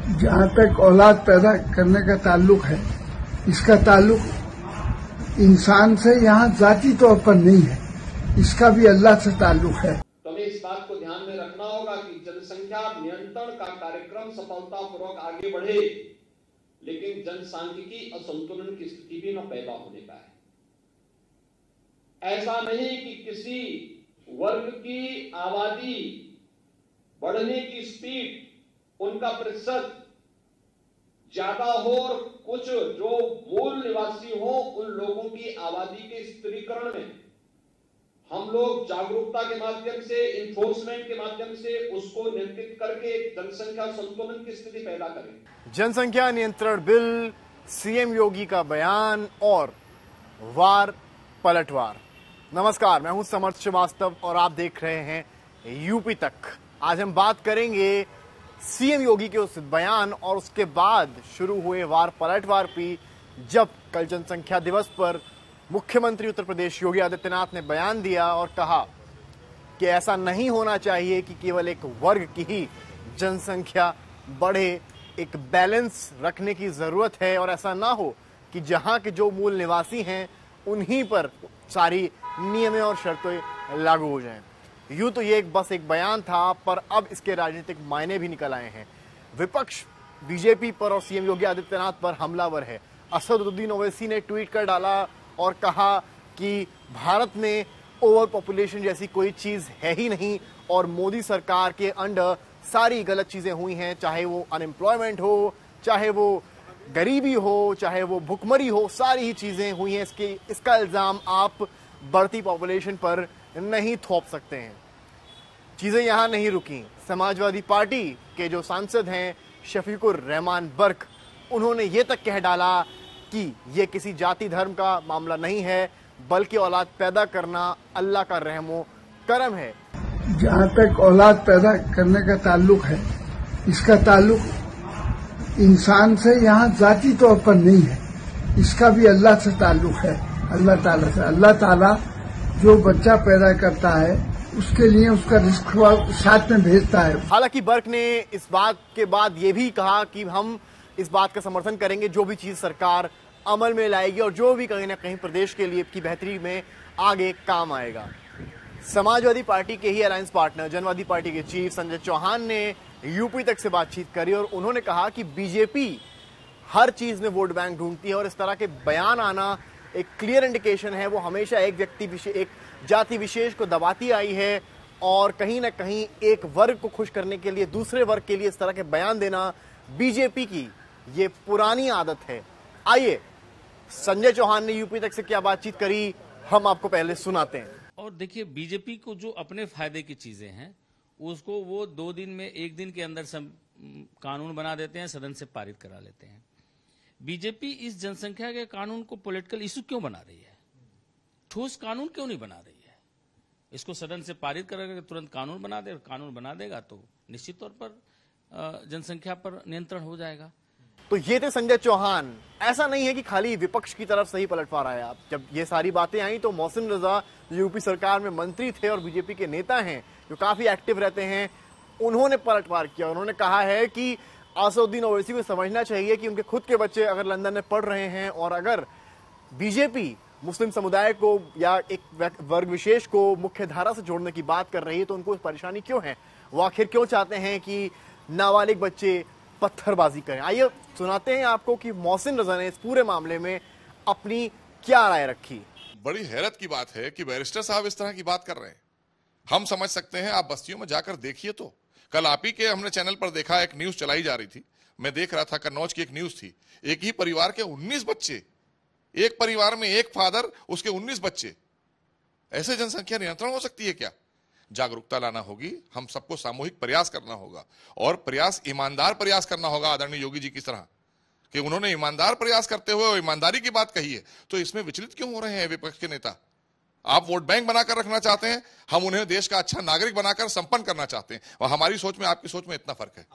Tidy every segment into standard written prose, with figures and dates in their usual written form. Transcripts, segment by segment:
जहाँ तक औलाद पैदा करने का ताल्लुक है, इसका ताल्लुक इंसान से यहाँ जाती तौर पर नहीं है, इसका भी अल्लाह से ताल्लुक है। तो हमें इस बात को ध्यान में रखना होगा कि जनसंख्या नियंत्रण का कार्यक्रम सफलतापूर्वक आगे बढ़े, लेकिन जनसांख्यिकी असंतुलन की स्थिति भी न पैदा होने पाए। ऐसा नहीं कि किसी वर्ग की आबादी बढ़ने की स्पीड, उनका प्रतिशत ज्यादा हो और कुछ जो मूल निवासी हो उन लोगों की आबादी के स्थिरीकरण में हम लोग जागरूकता के माध्यम से, इन्फोर्समेंट के माध्यम से उसको नियंत्रित करके जनसंख्या संतुलन की स्थिति पैदा करें। जनसंख्या नियंत्रण बिल, सीएम योगी का बयान और वार पलटवार। नमस्कार, मैं हूं समर्थ श्रीवास्तव और आप देख रहे हैं यूपी तक। आज हम बात करेंगे सीएम योगी के उस बयान और उसके बाद शुरू हुए वार पलटवार पे, जब कल जनसंख्या दिवस पर मुख्यमंत्री उत्तर प्रदेश योगी आदित्यनाथ ने बयान दिया और कहा कि ऐसा नहीं होना चाहिए कि केवल एक वर्ग की ही जनसंख्या बढ़े, एक बैलेंस रखने की जरूरत है और ऐसा ना हो कि जहां के जो मूल निवासी हैं उन्हीं पर सारी नियमें और शर्तें लागू हो जाएं। यूं तो ये बस एक बयान था, पर अब इसके राजनीतिक मायने भी निकल आए हैं। विपक्ष बीजेपी पर और सीएम योगी आदित्यनाथ पर हमलावर है। असदुद्दीन ओवैसी ने ट्वीट कर डाला और कहा कि भारत में ओवर पॉपुलेशन जैसी कोई चीज है ही नहीं और मोदी सरकार के अंडर सारी गलत चीजें हुई हैं, चाहे वो अनएम्प्लॉयमेंट हो, चाहे वो गरीबी हो, चाहे वो भुखमरी हो, सारी ही चीजें हुई हैं। इसका इल्जाम आप बढ़ती पॉपुलेशन पर नहीं थोप सकते हैं। चीजें यहां नहीं रुकी। समाजवादी पार्टी के जो सांसद हैं शफीकुर रहमान बर्क, उन्होंने ये तक कह डाला कि ये किसी जाति धर्म का मामला नहीं है, बल्कि औलाद पैदा करना अल्लाह का रहमो करम है। जहाँ तक औलाद पैदा करने का ताल्लुक है, इसका ताल्लुक इंसान से यहाँ जाति तौर पर नहीं है, इसका भी अल्लाह से ताल्लुक है, अल्लाह ताला से। अल्लाह ताला जो बच्चा पैदा करता है उसके लिए उसका रिस्क साथ में भेजता है। हालांकि बर्क ने इस बात के बाद ये भी कहा कि हम इस बात का समर्थन करेंगे जो भी चीज सरकार अमल में लाएगी और जो भी कहीं ना कहीं प्रदेश के लिए की बेहतरी में आगे काम आएगा। समाजवादी पार्टी के ही अलायंस पार्टनर जनवादी पार्टी के चीफ संजय चौहान ने यूपी तक से बातचीत करी और उन्होंने कहा कि बीजेपी हर चीज में वोट बैंक ढूंढती है और इस तरह के बयान आना एक क्लियर इंडिकेशन है वो हमेशा एक जाति विशेष को दबाती आई है और कहीं ना कहीं एक वर्ग को खुश करने के लिए दूसरे वर्ग के लिए इस तरह के बयान देना बीजेपी की ये पुरानी आदत है। आइए संजय चौहान ने यूपी तक से क्या बातचीत करी, हम आपको पहले सुनाते हैं। और देखिए, बीजेपी को जो अपने फायदे की चीजें हैं उसको वो 2 दिन में 1 दिन के अंदर कानून बना देते हैं, सदन से पारित करा लेते हैं। बीजेपी इस जनसंख्या के कानून को पॉलिटिकल इशू क्यों बना रही है? ठोस कानून क्यों नहीं बना रही है? इसको सदन से पारित करके तुरंत कानून बना दे, कानून बना देगा तो निश्चित तौर पर जनसंख्या पर नियंत्रण हो जाएगा। तो ये थे संजय चौहान। ऐसा नहीं है कि खाली विपक्ष की तरफ से ही पलटवार आया। जब ये सारी बातें आई तो मोहसिन रजा यूपी सरकार में मंत्री थे और बीजेपी के नेता हैं जो काफी एक्टिव रहते हैं, उन्होंने पलटवार किया। उन्होंने कहा है कि असदुद्दीन ओवैसी को समझना चाहिए कि उनके खुद के बच्चे अगर लंदन में पढ़ रहे हैं और अगर बीजेपी मुस्लिम समुदाय को या एक वर्ग विशेष को मुख्य धारा से जोड़ने की बात कर रही है तो उनको परेशानी क्यों है, वो आखिर क्यों चाहते हैं कि नाबालिग बच्चे पत्थरबाजी करें। आइए सुनाते हैं आपको कि मोहसिन रजा ने इस पूरे मामले में अपनी क्या राय रखी। बड़ी हैरत की बात है कि बैरिस्टर साहब इस तरह की बात कर रहे हैं। हम समझ सकते हैं, आप बस्तियों में जाकर देखिए। तो कल आप ही के हमने चैनल पर देखा, एक न्यूज चलाई जा रही थी, मैं देख रहा था, कन्नौज की एक न्यूज थी। एक ही परिवार के 19 बच्चे, एक परिवार में एक फादर, उसके 19 बच्चे। ऐसे जनसंख्या नियंत्रण हो सकती है क्या? जागरूकता लाना होगी, हम सबको सामूहिक प्रयास करना होगा और प्रयास ईमानदार प्रयास करना होगा आदरणीय योगी जी की तरह कि उन्होंने ईमानदार प्रयास करते हुए ईमानदारी की बात कही है। तो इसमें विचलित क्यों हो रहे हैं विपक्ष के नेता? आप वोट बैंक बनाकर रखना चाहते हैं, हम उन्हें देश का अच्छा नागरिक बनाकर संपन्न करना चाहते हैं और हमारी सोच में आपकी सोच में इतना फर्क है।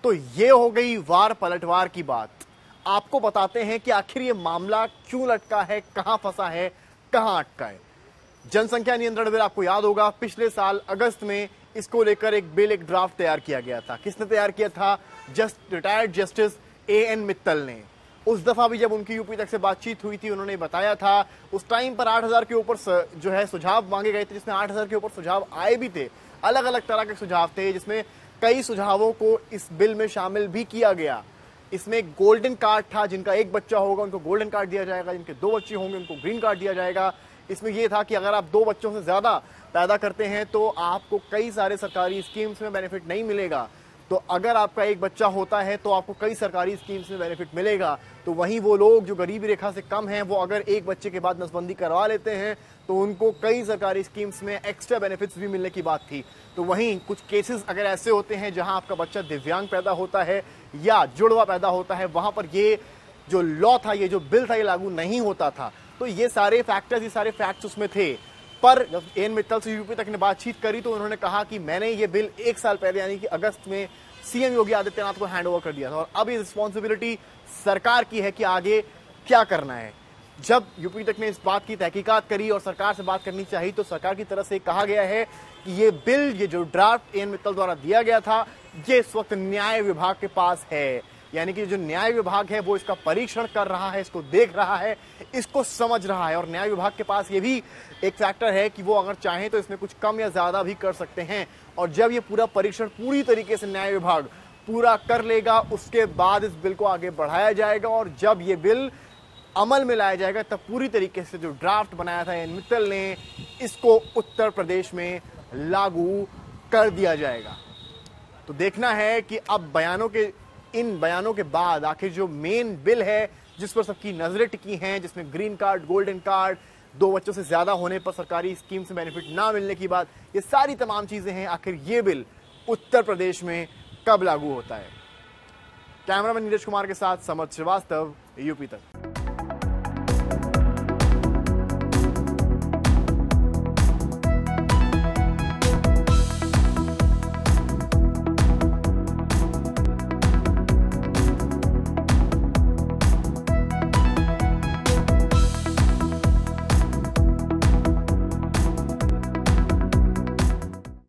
तो ये हो गई वार पलटवार की बात। आपको बताते हैं कि आखिर ये मामला क्यों लटका है, कहां फंसा है, कहां अटका है। जनसंख्या नियंत्रण बिल आपको याद होगा, पिछले साल अगस्त में इसको लेकर एक बिल, एक ड्राफ्ट तैयार किया गया था। किसने तैयार किया था? रिटायर्ड जस्टिस एएन मित्तल ने। उस दफा भी जब उनकी यूपी तक से बातचीत हुई थी, उन्होंने बताया था उस टाइम पर 8000 के ऊपर जो है सुझाव मांगे गए थे, जिसमें 8000 के ऊपर सुझाव आए भी थे। अलग अलग तरह के सुझाव थे, जिसमें कई सुझावों को इस बिल में शामिल भी किया गया। इसमें गोल्डन कार्ड था, जिनका एक बच्चा होगा उनको गोल्डन कार्ड दिया जाएगा, जिनके 2 बच्चे होंगे उनको ग्रीन कार्ड दिया जाएगा। इसमें यह था कि अगर आप 2 बच्चों से ज्यादा पैदा करते हैं तो आपको कई सारे सरकारी स्कीम्स में बेनिफिट नहीं मिलेगा। तो अगर आपका एक बच्चा होता है तो आपको कई सरकारी स्कीम्स में बेनिफिट मिलेगा। तो वहीं वो लोग जो गरीबी रेखा से कम हैं, वो अगर एक बच्चे के बाद नसबंदी करवा लेते हैं तो उनको कई सरकारी स्कीम्स में एक्स्ट्रा बेनिफिट्स भी मिलने की बात थी। तो वहीं कुछ केसेस अगर ऐसे होते हैं जहां आपका बच्चा दिव्यांग पैदा होता है या जुड़वा पैदा होता है, वहां पर ये जो लॉ था, ये जो बिल था, ये लागू नहीं होता था। तो ये सारे फैक्टर्स, ये सारे फैक्ट्स उसमें थे। पर जब एएन मित्तल से यूपी तक ने बातचीत करी तो उन्होंने कहा कि मैंने ये बिल 1 साल पहले यानी कि अगस्त में सीएम योगी आदित्यनाथ को हैंड ओवर कर दिया था और अब ये रिस्पॉन्सिबिलिटी सरकार की है कि आगे क्या करना है। जब यूपी तक ने इस बात की तहकीकात करी और सरकार से बात करनी चाहिए तो सरकार की तरफ से कहा गया है कि ये बिल, ये जो ड्राफ्ट एएन मित्तल द्वारा दिया गया था, ये इस वक्त न्याय विभाग के पास है। यानी कि जो न्याय विभाग है वो इसका परीक्षण कर रहा है, इसको देख रहा है, इसको समझ रहा है। और न्याय विभाग के पास ये भी एक फैक्टर है कि वो अगर चाहें तो इसमें कुछ कम या ज्यादा भी कर सकते हैं। और जब ये पूरा परीक्षण पूरी तरीके से न्याय विभाग पूरा कर लेगा, उसके बाद इस बिल को आगे बढ़ाया जाएगा। और जब ये बिल अमल में लाया जाएगा तब पूरी तरीके से जो ड्राफ्ट बनाया था एएन मित्तल ने, इसको उत्तर प्रदेश में लागू कर दिया जाएगा। तो देखना है कि अब इन बयानों के बाद आखिर जो मेन बिल है जिस पर सबकी नजरें टिकी हैं, जिसमें ग्रीन कार्ड, गोल्डन कार्ड, 2 बच्चों से ज्यादा होने पर सरकारी स्कीम से बेनिफिट ना मिलने की बात, ये सारी तमाम चीजें हैं, आखिर ये बिल उत्तर प्रदेश में कब लागू होता है। कैमरामैन नीरज कुमार के साथ समर्थ श्रीवास्तव, यूपी तक।